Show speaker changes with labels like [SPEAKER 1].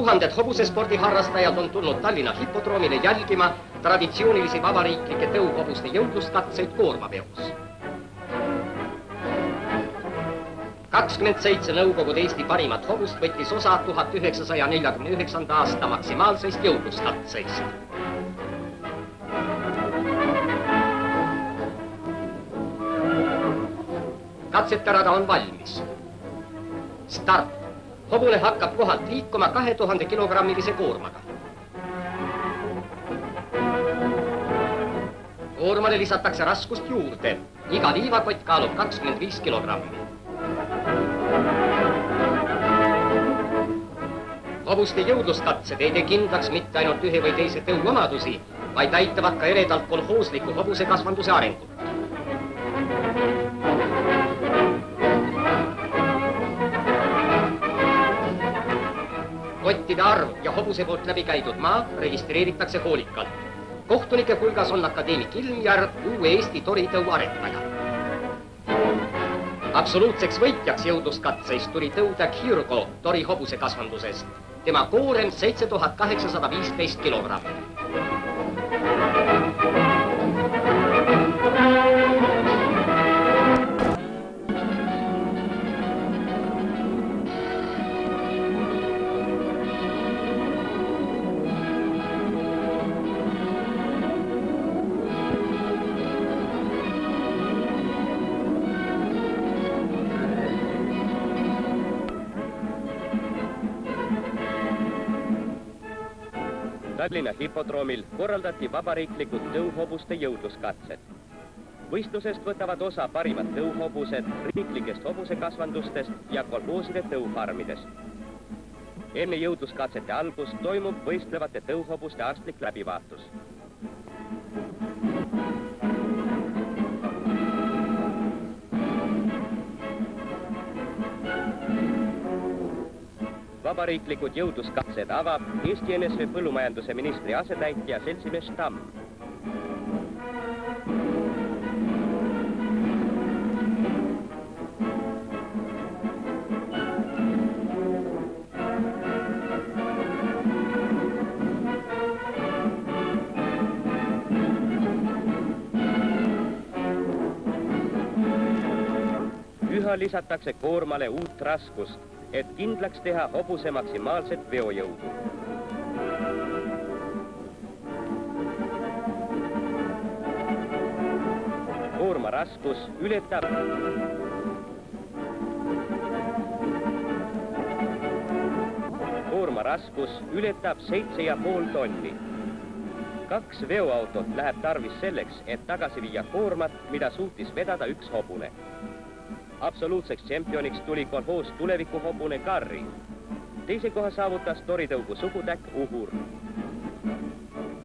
[SPEAKER 1] Tuhanded hobusespordi harrastajad on tulnud Tallinna hipodroomile jälgima traditsioonilisi vabariiklike tõuhobuste jõudluskatseid koormaveos. 27 Nõukogude Eesti parimat hobust võttis osa 1949. aasta maksimaalseist jõudluskatseist. Katseterada on valmis. Start. Hobune hakkab kohalt liikuma 2000 kilogrammilise koormaga. Koormale lisatakse raskust juurde. Iga liivakott kaalub 25 kilogrammi. Hobuste jõudluskatsed ei tee kindlaks mitte ainult ühe või teise tõu omadusi, vaid aitavad ka eredalt kolhoosliku hobusekasvanduse arengut. Kottide arv ja hobuse poolt läbi käidud maa registreeritakse hoolikalt. Kohtunike hulgas on akadeemik Ilmjärv, uue Eesti toritõu aretaja. Absoluutseks võitjaks jõudluskatseist tuli tõuda Kirgo tori hobuse kasvandusest. Tema koorem 7815 kilogrammi.
[SPEAKER 2] Tallinna hipodroomil korraldati vabariiklikud tõuhobuste jõudluskatsed. Võistlusest võtavad osa parimad tõuhobused riiklikest hobusekasvandustest ja kolhooside tõufarmidest. Enne jõudluskatsete algust toimub võistlevate tõuhobuste arstlik läbivaatus. Vabariiklikud jõudluskatsed avab Eesti NSV põllumajanduse ministri asetäitja seltsimees Tamm. Üha lisatakse koormale uut raskust, et kindlaks teha hobuse maksimaalset veojõudu. Koorma raskus ületab Koorma raskus ületab 7,5 tonni. 2 veoautot läheb tarvis selleks, et tagasi viia koormat, mida suutis vedada üks hobune. Absoluutseks tšempioniks tuli kolhoos tulevikuhobune Karri. Teise koha saavutas toritõugu sugutäkk Uhur.